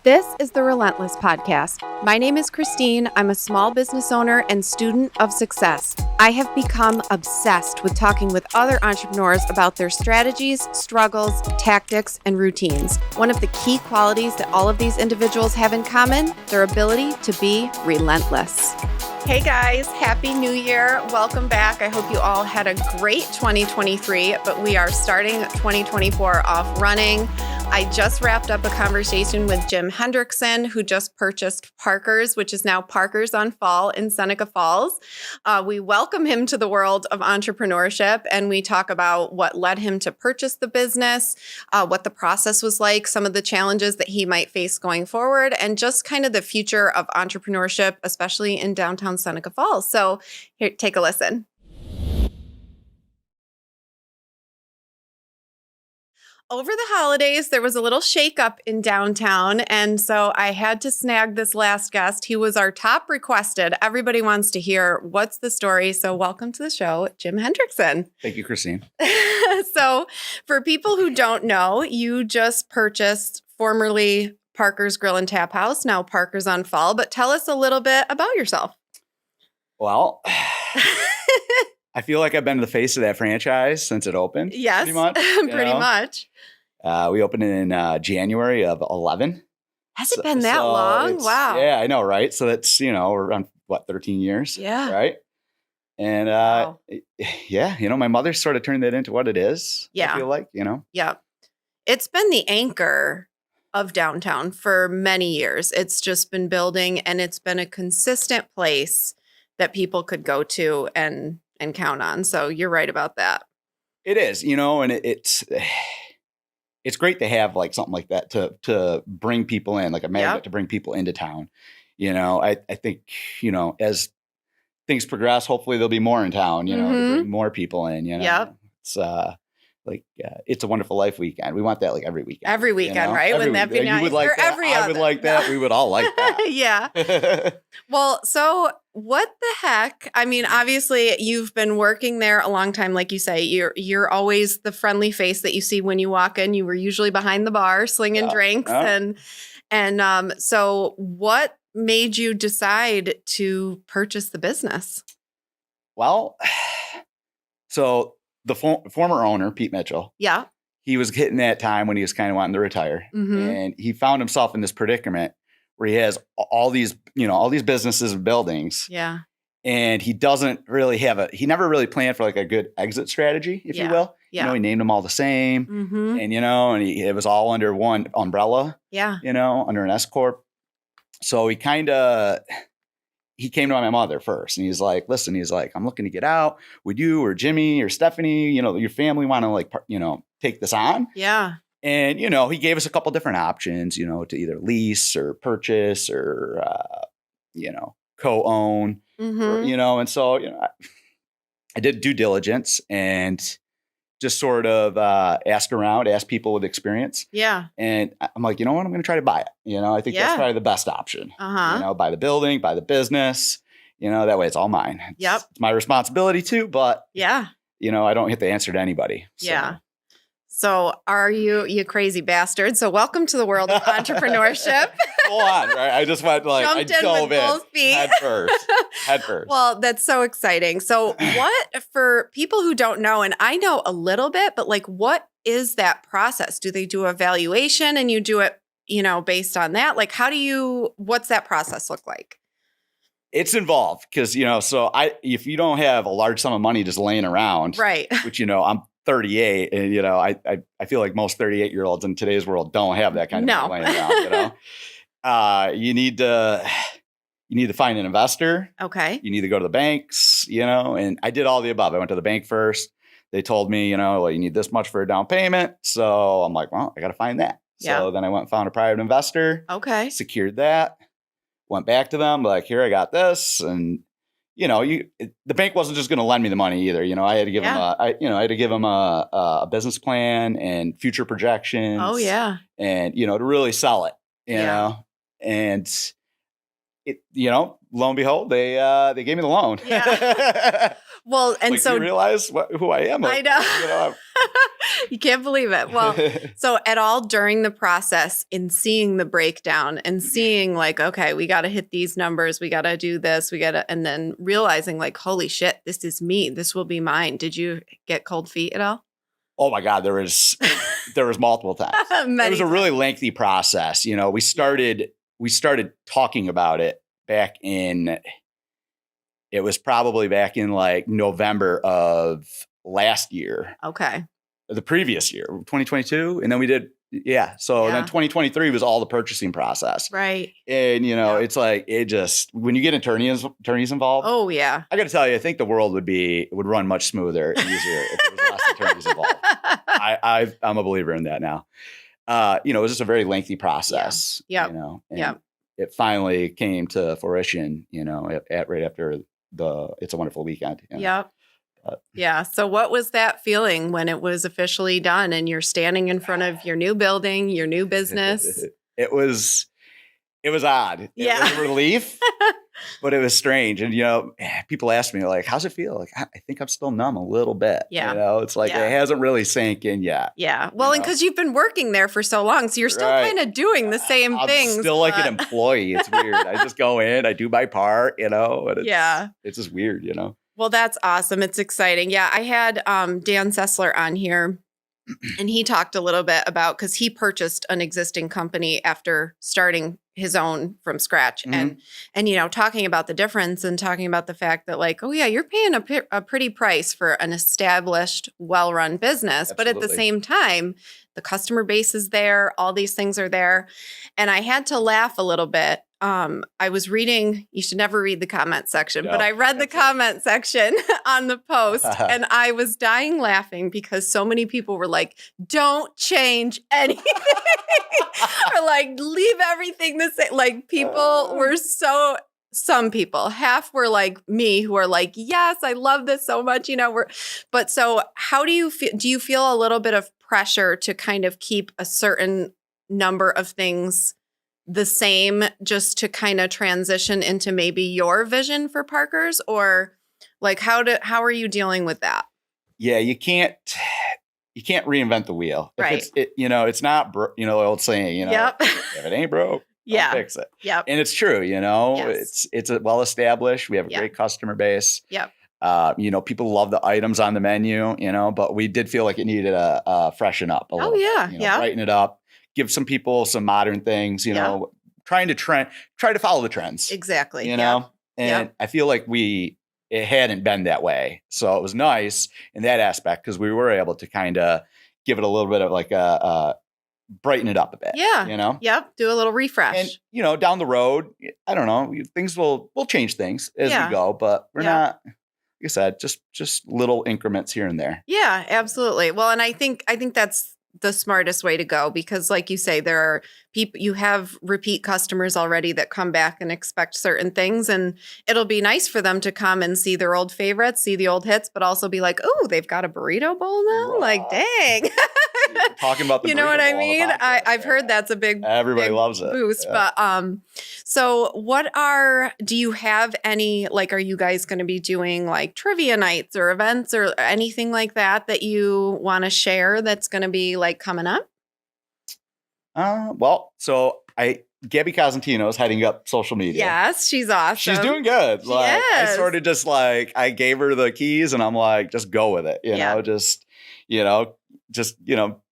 This is the Relentless Podcast. My name is Christine. I'm a small business owner and student of success. I have become obsessed with talking with other entrepreneurs about their strategies, struggles, tactics, and routines. One of the key qualities that all of these individuals have in common, their ability to be relentless. Hey guys, Happy New Year. Welcome back. I hope you all had a great 2023, but we are starting 2024 off running. I just wrapped up a conversation with Jim Hendrickson, who just purchased Parker's, which is now Parker's on Fall in Seneca Falls. We welcome him to the world of entrepreneurship, and we talk about what led him to purchase the business, what the process was like, some of the challenges that he might face going forward, and just kind of the future of entrepreneurship, especially in downtown Seneca Falls. So here, take a listen. Over the holidays, there was a little shakeup in downtown, and so I had to snag this last guest. He was our top requested. Everybody wants to hear what's the story, so welcome to the show, Jim Hendrickson. Thank you, Christine. So for people who don't know, you just purchased formerly Parker's Grill and Tap House, now Parker's on Fall, but tell us a little bit about yourself. Well, I feel like I've been the face of that franchise since it opened. Yes, pretty much. pretty much. We opened in January of 11. Has it been that long? Wow. Yeah, I know, right? So that's, around, 13 years? Yeah. Right? And, Wow. yeah, my mother sort of turned that into what it is. Yeah. I feel like, Yeah. It's been the anchor of downtown for many years. It's just been building, and it's been a consistent place that people could go to and count on. So you're right about that. It is, and it's great to have like something like that to bring people in, like a magnet to bring people into town. I think, as things progress, hopefully there'll be more in town, to bring more people in, Yep. It's it's a Wonderful Life weekend. We want that like every weekend. Every weekend, right? Wouldn't that be nice? You would like or that. every I other. would like that. We would all like that. Yeah. Well, so what the heck? I mean, obviously you've been working there a long time. Like you say, you're always the friendly face that you see when you walk in. You were usually behind the bar slinging drinks. And so what made you decide to purchase the business? Well, so the former owner, Pete Mitchell, Yeah. he was hitting that time when he was kind of wanting to retire. Mm-hmm. And he found himself in this predicament where he has all these businesses and buildings. Yeah. And he doesn't really he never really planned for like a good exit strategy, if you will. Yeah. He named them all the same. Mm-hmm. And, it was all under one umbrella, Yeah. under an S Corp. So he came to my mother first, and he's like, listen, I'm looking to get out. Would you or Jimmy or Stephanie, your family want to take this on? Yeah. And, he gave us a couple different options, to either lease or purchase or, co-own, Mm-hmm. and so, I did due diligence and just sort of ask people with experience. Yeah. And I'm like, you know what? I'm going to try to buy it. I think that's probably the best option. Uh-huh. Buy the building, buy the business, that way it's all mine. Yep. It's my responsibility too, but Yeah. I don't hit the answer to anybody. So. Yeah. So are you crazy bastard? So welcome to the world of entrepreneurship. Full on, right? I just went I dove in both feet. head first. Well, that's so exciting. So what, for people who don't know, and I know a little bit, but like, what is that process? Do they do a valuation and you do it, based on that? Like, what's that process look like? It's involved because, if you don't have a large sum of money just laying around, Right. which, I'm 38 and, I feel like most 38-year-olds in today's world don't have that kind of money laying around, you need to find an investor. Okay. You need to go to the banks, and I did all the above. I went to the bank first. They told me, well, you need this much for a down payment. So I'm like, well, I got to find that. So then I went and found a private investor. Okay. Secured that. Went back to them, like, here, I got this. And, the bank wasn't just going to lend me the money either. I had to give them a business plan and future projections. Oh, yeah. And, to really sell it, you know, and it, lo and behold, they gave me the loan. Yeah. Well, and like, so you realize who I am. Like, I know. You can't believe it. Well, so at all during the process in seeing the breakdown and seeing like, okay, we got to hit these numbers. We got to do this. And then realizing like, holy shit, this is me. This will be mine. Did you get cold feet at all? Oh my God, there was multiple times. It was a really lengthy process. You know, we started talking about it it was probably back in like November of last year. Okay. The previous year, 2022. And then we did, then 2023 was all the purchasing process. Right. And, it's like, when you get attorneys involved. Oh, yeah. I got to tell you, I think the world would run much smoother and easier if there was less attorneys involved. I'm a believer in that now. It was just a very lengthy process. Yeah. It finally came to fruition, right after It's a Wonderful Weekend. Yep. Yeah. So what was that feeling when it was officially done and you're standing in front of your new building, your new business? It was odd. It was a relief, but it was strange. And, people ask me like, how's it feel? Like, I think I'm still numb a little bit. Yeah. It's like, it hasn't really sank in yet. Yeah. Well, and because you've been working there for so long, so you're still kind of doing the same things. I'm still like an employee. It's weird. I just go in, I do my part, and it's just weird, Well, that's awesome. It's exciting. Yeah, I had Dan Sessler on here, and he talked a little bit about, because he purchased an existing company after starting his own from scratch, and talking about the difference and talking about the fact that like, oh yeah, you're paying a pretty price for an established, well-run business. Absolutely. But at the same time, the customer base is there. All these things are there. And I had to laugh a little bit. I was reading, you should never read the comment section, but I read the comment section on the post and I was dying laughing because so many people were like, don't change anything. Or like, leave everything the same. Like people were some people, half were like me who are like, yes, I love this so much, but so how do you feel? Do you feel a little bit of pressure to kind of keep a certain number of things the same just to kind of transition into maybe your vision for Parker's, or like how are you dealing with that? Yeah, you can't reinvent the wheel. Right. It's not, the old saying, if it ain't broke, don't fix it. Yep. And it's true, yes. It's a well-established, we have a great customer base. Yep. People love the items on the menu, but we did feel like it needed a freshen up a little bit, brighten it up. Give some people some modern things, try to follow the trends. Exactly. And I feel like it hadn't been that way. So it was nice in that aspect because we were able to kind of give it a little bit of like brighten it up a bit. Yeah. Yep. Do a little refresh. And, down the road, I don't know, things we'll change things as we go, but we're not, like I said, just little increments here and there. Yeah, absolutely. Well, and I think that's the smartest way to go because like you say, there are people, you have repeat customers already that come back and expect certain things, and it'll be nice for them to come and see their old favorites, see the old hits, but also be like, oh, they've got a burrito bowl now? Like, dang. Talking about the you know what I mean? Podcast, I've heard that's a big loves it. Boost. Yeah. But so do you have any, like, are you guys going to be doing like trivia nights or events or anything like that you want to share that's going to be like coming up? Gabby Cosentino is heading up social media. Yes, she's awesome. She's doing good. I sort of just like, I gave her the keys and I'm like, just go with it.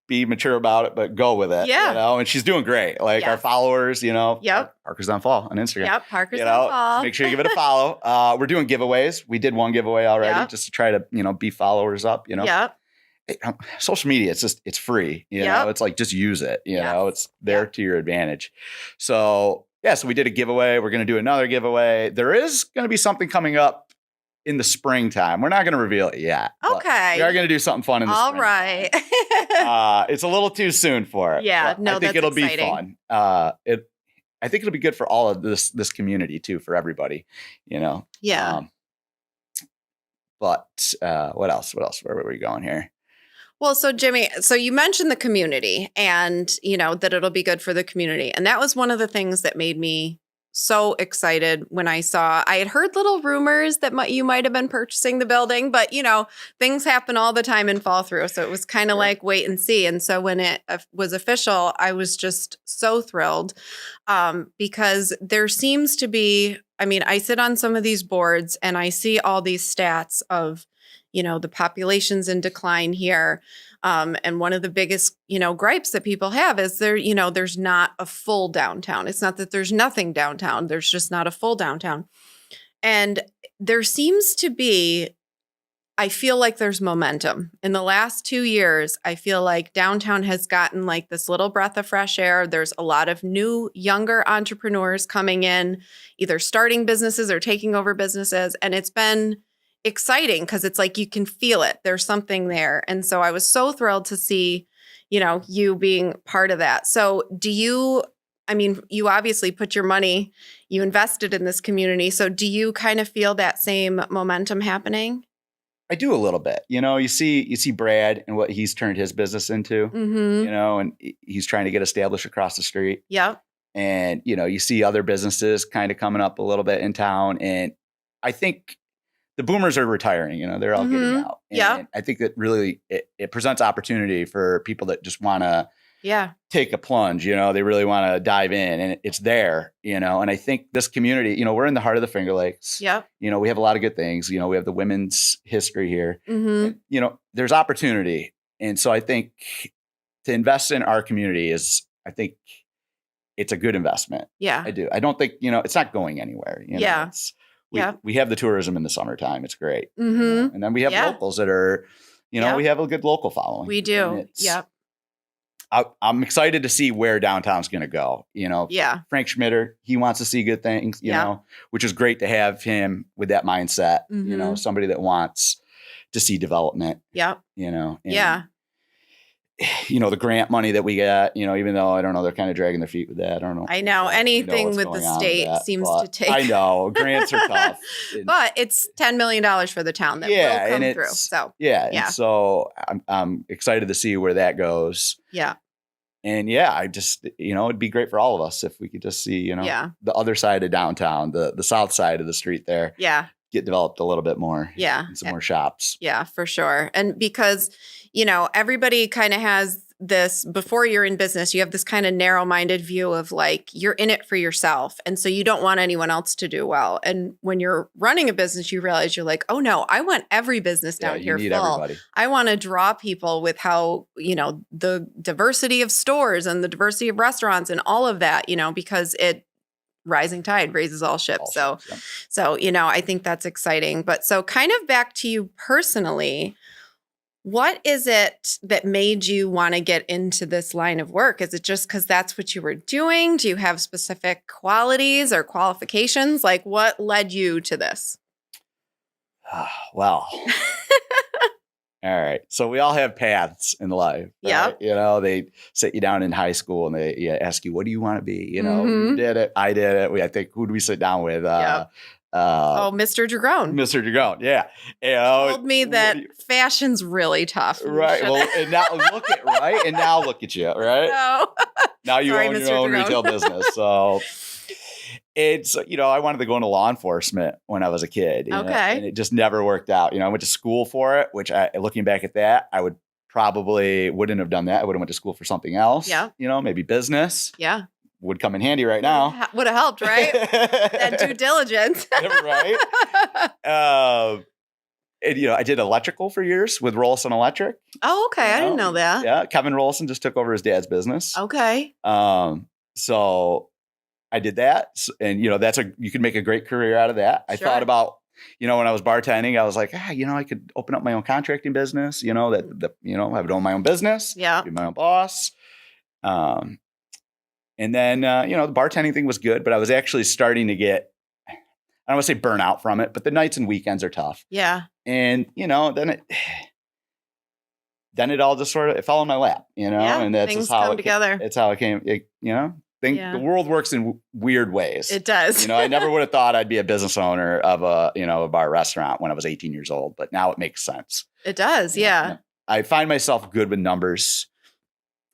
Be mature about it, but go with it. Yeah. And she's doing great. Like our followers, Parker's on Fall on Instagram. Yep. Parker's on Fall. Make sure you give it a follow. We're doing giveaways. We did one giveaway already just to try to, be followers up, Yep. Social media, it's free, it's like, just use it, it's there to your advantage. So we did a giveaway. We're going to do another giveaway. There is going to be something coming up in the springtime. We're not going to reveal it yet. Okay. We are going to do something fun in the spring. All right. It's a little too soon for it. Yeah. No, I think it'll exciting. Be fun. I think it'll be good for all of this community too, for everybody, Yeah. But what else? Where were we going here? Well, so Jimmy, you mentioned the community and, that it'll be good for the community. And that was one of the things that made me so excited when I had heard little rumors that you might have been purchasing the building, but things happen all the time and fall through. So it was kind of like wait and see. And so when it was official, I was just so thrilled because there seems to be, I sit on some of these boards and I see all these stats of, the population's in decline here. And one of the biggest, gripes that people have is there's not a full downtown. It's not that there's nothing downtown. There's just not a full downtown. And there seems to be, I feel like there's momentum. In the last 2 years, I feel like downtown has gotten like this little breath of fresh air. There's a lot of new, younger entrepreneurs coming in, either starting businesses or taking over businesses. And it's been exciting because it's like you can feel it. There's something there. And so I was so thrilled to see, you being part of that. So you obviously put your money, you invested in this community. So do you kind of feel that same momentum happening? I do a little bit. You see Brad and what he's turned his business into, and he's trying to get established across the street. Yep. And, you see other businesses kind of coming up a little bit in town. And I think the boomers are retiring, they're all getting out. And I think that really it presents opportunity for people that just want to take a plunge, they really want to dive in, and it's there, and I think this community, we're in the heart of the Finger Lakes. Yeah. We have a lot of good things. We have the women's history here. And, there's opportunity. And so I think to invest in our community I think it's a good investment. Yeah. I do. I don't think, it's not going anywhere. We have the tourism in the summertime. It's great. And then we have locals that are, we have a good local following. We do. Yep. I'm excited to see where downtown's going to go. Frank Schmitter, he wants to see good things, you know, which is great to have him with that mindset, somebody that wants to see development. Yep. The grant money that we get, even though I don't know, they're kind of dragging their feet with that. I don't know. I know anything with the state seems to take. I know grants are tough, but it's $10 million for the town that will come through. So and so I'm excited to see where that goes. Yeah. And I just, it'd be great for all of us if we could just see, the other side of downtown, the south side of the street there. Yeah. Get developed a little bit more. Yeah. And some more shops. Yeah, for sure. And because, everybody kind of has this, before you're in business, you have this kind of narrow-minded view of like, you're in it for yourself. And so you don't want anyone else to do well. And when you're running a business, you realize you're like, oh no, I want every business down here full. Everybody. I want to draw people with how, the diversity of stores and the diversity of restaurants and all of that, because rising tide raises all ships. So I think that's exciting. But so kind of back to you personally, what is it that made you want to get into this line of work? Is it just because that's what you were doing? Do you have specific qualities or qualifications? Like what led you to this? Well, all right. So we all have paths in life. Right? Yeah. They sit you down in high school and they ask you, what do you want to be? You did it. I did it. I think, who did we sit down with? Mr. Dragone. Mr. Dragone. Yeah. Told me that fashion's really tough. Right. Well, and now look at you. Right. No. Now you Sorry, own Mr. your own Dragone. retail business. So it's, I wanted to go into law enforcement when I was a kid. And it just never worked out. I went to school for it, which looking back at that, I wouldn't have done that. I would have went to school for something else. Yeah. Maybe business. Yeah. Would come in handy right now. Would have helped, right? That due diligence. Right. I did electrical for years with Rollison Electric. Oh, okay. I didn't know that. Yeah. Kevin Rollison just took over his dad's business. Okay. So I did that. And, you can make a great career out of that. I thought about, when I was bartending, I was like, I could open up my own contracting business, I would own my own business. Yeah. Be my own boss. And then, the bartending thing was good, but I was actually starting to get, I don't want to say burnout from it, but the nights and weekends are tough. Yeah. And, then it all just sort of, it fell in my lap, and that's things just how come together. It's how it came, the world works in weird ways. It does. I never would have thought I'd be a business owner of a bar restaurant when I was 18 years old, but now it makes sense. It does. Yeah. I find myself good with numbers,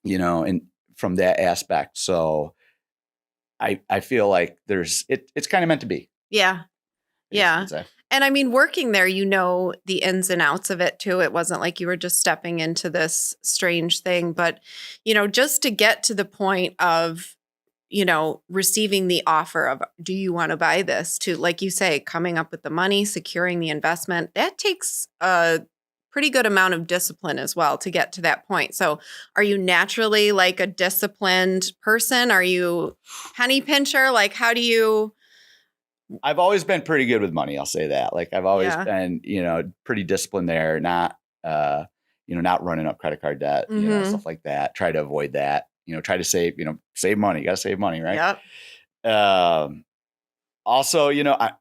and from that aspect. So I feel like it's kind of meant to be. Yeah. Yeah. And I mean, working there, the ins and outs of it too. It wasn't like you were just stepping into this strange thing, but, just to get to the point of, receiving the offer of, do you want to buy this, to, like you say, coming up with the money, securing the investment, that takes a pretty good amount of discipline as well to get to that point. So are you naturally like a disciplined person? Are you penny pincher? Like, how do you... I've always been pretty good with money. I'll say that. Like I've always been, pretty disciplined there, not running up credit card debt, stuff like that. Try to avoid that, try to save money. You got to save money. Right. Yep. Also,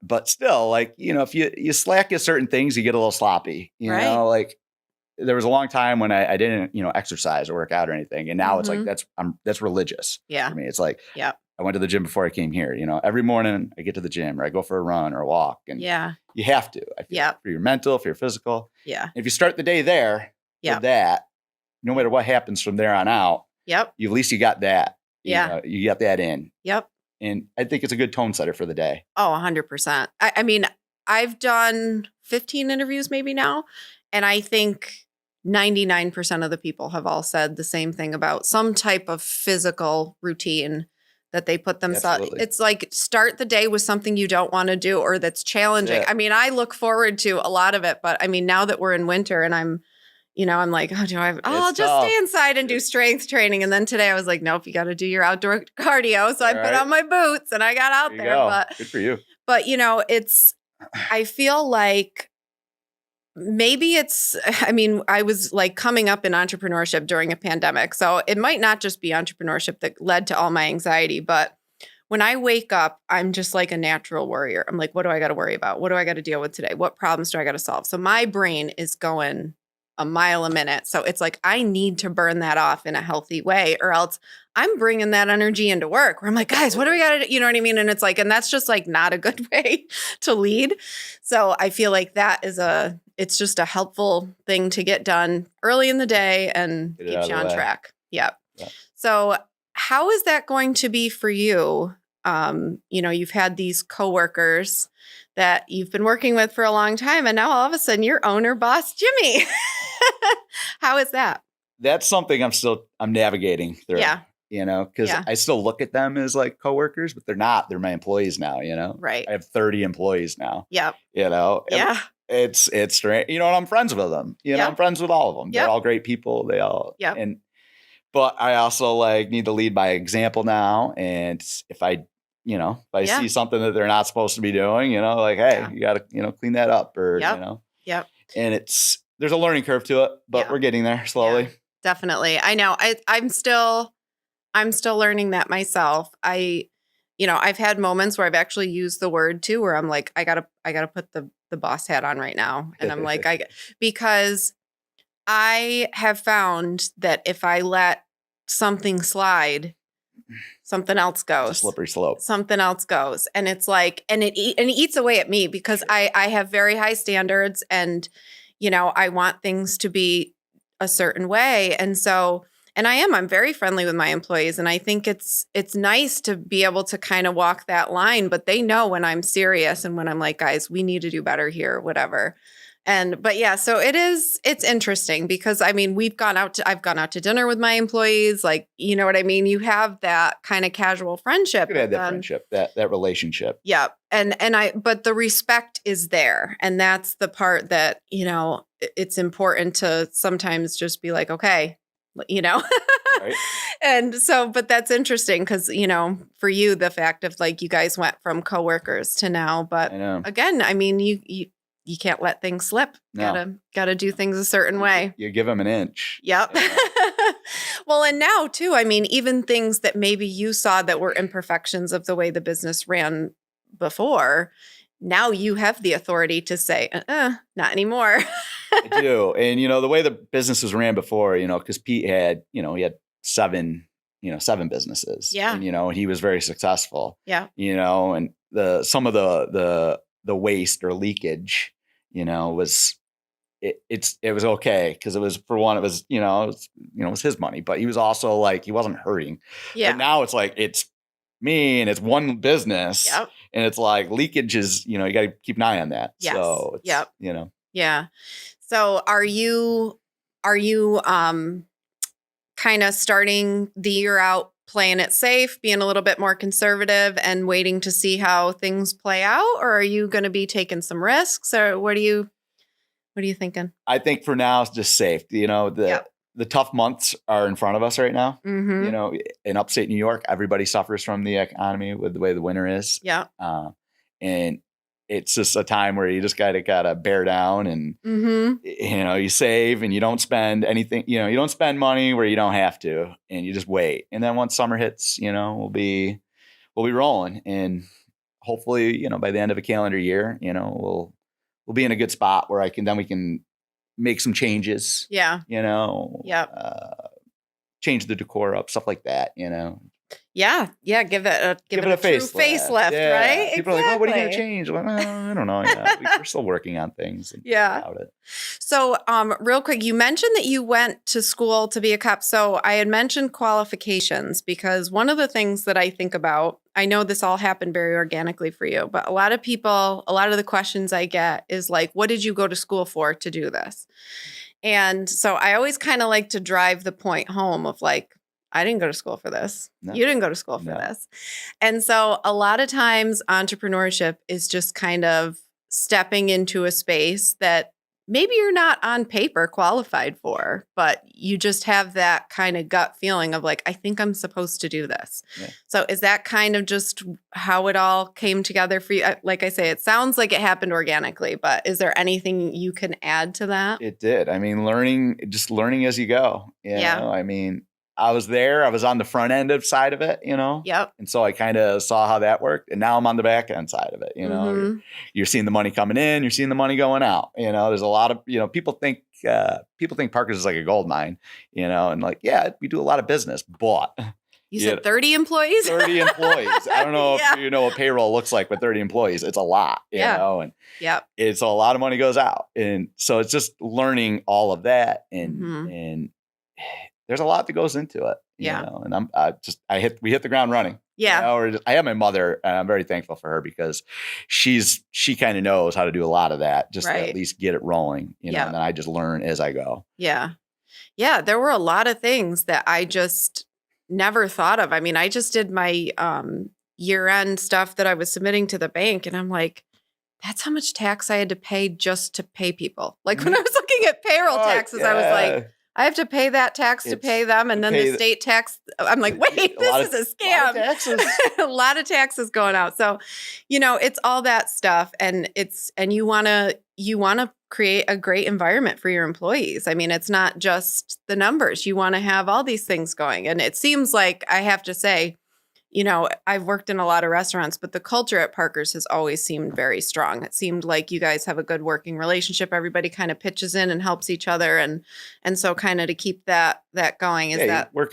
but still, like, if you slack at certain things, you get a little sloppy, like there was a long time when I didn't, exercise or work out or anything. And now it's like, that's religious for me. It's like, I went to the gym before I came here, every morning I get to the gym or I go for a run or a walk, and you have to, I feel, for your mental, for your physical. Yeah. And if you start the day there with that, no matter what happens from there on out, at least you got that, you got that in. Yep. And I think it's a good tone setter for the day. Oh, 100%. I mean, I've done 15 interviews maybe now, and I think 99% of the people have all said the same thing about some type of physical routine that they put themselves. It's like, start the day with something you don't want to do or that's challenging. Yeah. I mean, I look forward to a lot of it, but I mean, now that we're in winter and I'm like, I'll just stay inside and do strength training. And then today I was like, nope, you got to do your outdoor cardio. So I put on my boots and I got out there. But good for you. But I feel like maybe I was like coming up in entrepreneurship during a pandemic. So it might not just be entrepreneurship that led to all my anxiety, but when I wake up, I'm just like a natural worrier. I'm like, what do I got to worry about? What do I got to deal with today? What problems do I got to solve? So my brain is going a mile a minute. So it's like, I need to burn that off in a healthy way, or else I'm bringing that energy into work where I'm like, guys, what do we got to do? You know what I mean? And it's like, and that's just like not a good way to lead. So I feel like it's just a helpful thing to get done early in the day and keeps you on track. Yep. Yeah. So how is that going to be for you? You've had these coworkers that you've been working with for a long time, and now all of a sudden you're owner boss Jimmy. How is that? That's something I'm navigating through. Yeah. Because I still look at them as like coworkers, but they're not. They're my employees now, Right. I have 30 employees now. Yep. Yeah. It's strange. And I'm friends with them. I'm friends with all of them. They're all great people. They all, but I also like need to lead by example now. And if I see something that they're not supposed to be doing, like, hey, you got to, clean that up or, Yep. And there's a learning curve to it, but we're getting there slowly. Yeah, definitely. I know. I'm still learning that myself. I've had moments where I've actually used the word too, where I'm like, I gotta put the boss hat on right now. And I'm like, because I have found that if I let something slide, something else goes. It's a slippery slope. Something else goes. And it's like, and it eats away at me because I have very high standards and, I want things to be a certain way. And so, and I'm very friendly with my employees. And I think it's nice to be able to kind of walk that line, but they know when I'm serious and when I'm like, guys, we need to do better here, whatever. But yeah, so it's interesting because I mean, I've gone out to dinner with my employees. Like, you know what I mean? You have that kind of casual friendship. You had that friendship, that relationship. Yeah. But the respect is there. And that's the part that, it's important to sometimes just be like, okay, Right. And so, but that's interesting because, for you, the fact of like, you guys went from coworkers to now, but again, I mean, you can't let things slip. No. Gotta do things a certain way. You give them an inch. Yep. Well, and now too, I mean, even things that maybe you saw that were imperfections of the way the business ran before, now you have the authority to say, not anymore. I do. And, the way the businesses ran before, because Pete had, he had seven businesses. Yeah. And, he was very successful. Yeah. And some of the waste or leakage, was it was okay because it was, for one, it was it was his money, but he was also like he wasn't hurting. Yeah. But now it's like it's me and it's one business. Yep. And it's like leakage is, you got to keep an eye on that. Yes. So it's, Yeah. So are you kind of starting the year out playing it safe, being a little bit more conservative and waiting to see how things play out? Or are you going to be taking some risks, or what are you thinking? I think for now it's just safe. The tough months are in front of us right now. Mm-hmm. In upstate New York, everybody suffers from the economy with the way the winter is. Yeah. And it's just a time where you just gotta bear down and, you save and you don't spend anything, you don't spend money where you don't have to, and you just wait. And then once summer hits, we'll be rolling, and hopefully, by the end of a calendar year, we'll be in a good spot where we can make some changes. Yeah. Change the decor up, stuff like that, Yeah. Give it a facelift, right? People are like, "Oh, what are you going to change?" Well, I don't know. We're still working on things. About it. So, real quick, you mentioned that you went to school to be a cop. So I had mentioned qualifications, because one of the things that I think about, I know this all happened very organically for you, but a lot of the questions I get is like, what did you go to school for to do this? And so I always kind of like to drive the point home of like, I didn't go to school for this. No. You didn't go to school for this. And so a lot of times entrepreneurship is just kind of stepping into a space that maybe you're not on paper qualified for, but you just have that kind of gut feeling of like, I think I'm supposed to do this. Yeah. So is that kind of just how it all came together for you? Like I say, it sounds like it happened organically, but is there anything you can add to that? It did. I mean, learning as you go. I mean, I was there. I was on the front end side of it, Yep. And so I kind of saw how that worked. And now I'm on the back end side of it, You're seeing the money coming in. You're seeing the money going out. There's a lot of, people think Parker's is like a gold mine, and like, yeah, we do a lot of business, but. You said 30 employees? 30 employees. I don't know if you know what payroll looks like with 30 employees. It's a lot, you know, and it's a lot of money goes out. And so it's just learning all of that. And there's a lot that goes into it, you know, and we hit the ground running. Yeah. I have my mother, and I'm very thankful for her, because she kind of knows how to do a lot of that, just to at least get it rolling, and then I just learn as I go. Yeah. Yeah. There were a lot of things that I just never thought of. I mean, I just did my year-end stuff that I was submitting to the bank, and I'm like, that's how much tax I had to pay just to pay people. Like when I was looking at payroll taxes, I was like, I have to pay that tax to pay them. And then the state tax, I'm like, wait, this is a scam. A lot of taxes going out. So, it's all that stuff. And you want to create a great environment for your employees. I mean, it's not just the numbers. You want to have all these things going. And it seems like, I have to say, I've worked in a lot of restaurants, but the culture at Parker's has always seemed very strong. It seemed like you guys have a good working relationship. Everybody kind of pitches in and helps each other. And so kind of to keep that going is that you work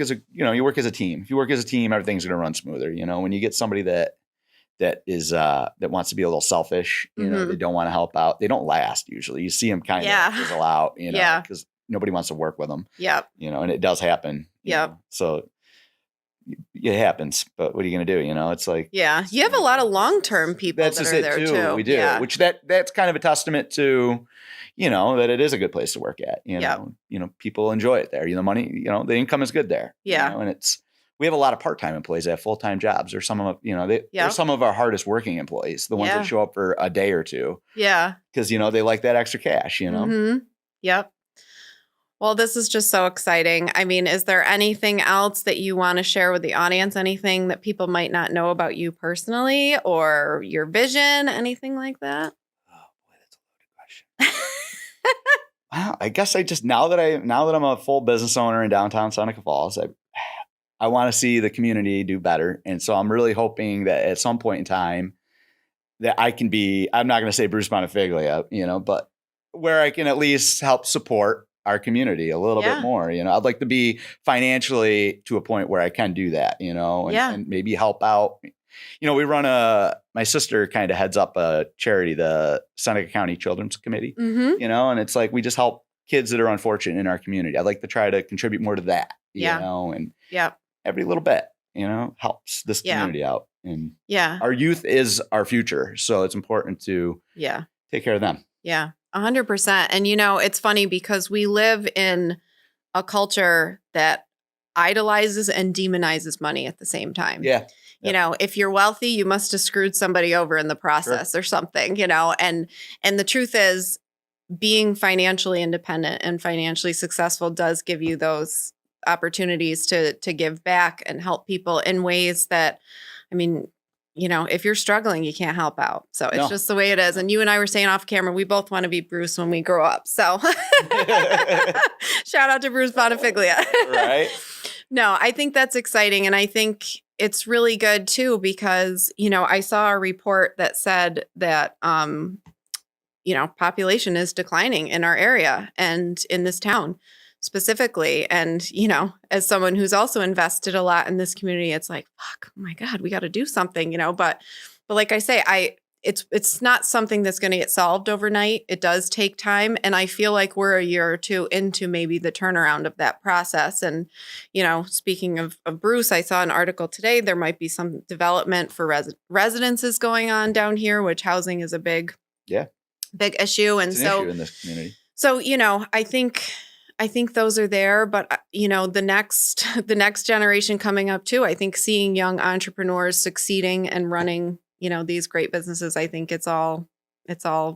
as a team. If you work as a team, everything's going to run smoother. When you get somebody that wants to be a little selfish, they don't want to help out. They don't last usually. You see them kind of fizzle out, because nobody wants to work with them. Yeah. And it does happen. Yeah. So it happens, but what are you going to do? It's like, you have a lot of long-term people that are there too. We do, which that's kind of a testament to, that it is a good place to work at, people enjoy it there. The money, the income is good there. And we have a lot of part-time employees that have full-time jobs, or some of they're some of our hardest working employees, the ones that show up for a day or two. Yeah. Cause they like that extra cash, Mm-hmm. Yep. Well, this is just so exciting. I mean, is there anything else that you want to share with the audience? Anything that people might not know about you personally, or your vision, anything like that? Oh boy, that's a loaded question. Well, I guess I just, now that I'm a full business owner in downtown Seneca Falls, I want to see the community do better. And so I'm really hoping that at some point in time that I can be, I'm not going to say Bruce Bonifiglia, but where I can at least help support our community a little bit more. I'd like to be financially to a point where I can do that, and maybe help out. We run my sister kind of heads up a charity, the Seneca County Children's Committee, and it's like, we just help kids that are unfortunate in our community. I'd like to try to contribute more to that, and every little bit. helps this community out. And yeah, our youth is our future. So it's important to take care of them. Yeah, 100%. And, it's funny because we live in a culture that idolizes and demonizes money at the same time. Yeah. If you're wealthy, you must have screwed somebody over in the process or something, and the truth is being financially independent and financially successful does give you those opportunities to give back and help people in ways that, if you're struggling, you can't help out. So it's just the way it is. And you and I were saying off camera, we both want to be Bruce when we grow up. So shout out to Bruce Bonifiglia. Right. No, I think that's exciting. And I think it's really good too, because, I saw a report that said that, population is declining in our area and in this town specifically. And, as someone who's also invested a lot in this community, it's like, fuck, oh my God, we got to do something, but like I say, it's not something that's going to get solved overnight. It does take time. And I feel like we're a year or two into maybe the turnaround of that process. And, speaking of Bruce, I saw an article today, there might be some development for residences going on down here, which housing is a big issue. And it's an issue in this community. So, I think those are there, but the next generation coming up too, I think seeing young entrepreneurs succeeding and running, these great businesses, I think it's all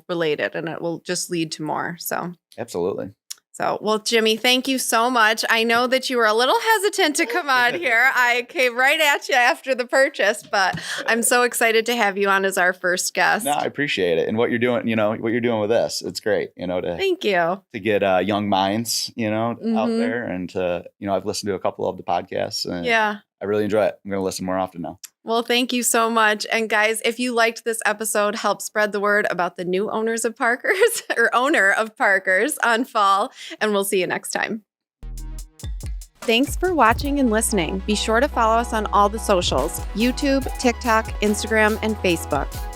related and it will just lead to more. So absolutely. So, well, Jimmy, thank you so much. I know that you were a little hesitant to come on here. I came right at you after the purchase, but I'm so excited to have you on as our first guest. No, I appreciate it. And what you're doing, what you're doing with this, it's great, Thank you. To get young minds, out there and to, I've listened to a couple of the podcasts and I really enjoy it. I'm going to listen more often now. Well, thank you so much. And guys, if you liked this episode, help spread the word about the new owners of Parker's or owner of Parker's on Fall. And we'll see you next time. Thanks for watching and listening. Be sure to follow us on all the socials: YouTube, TikTok, Instagram, and Facebook.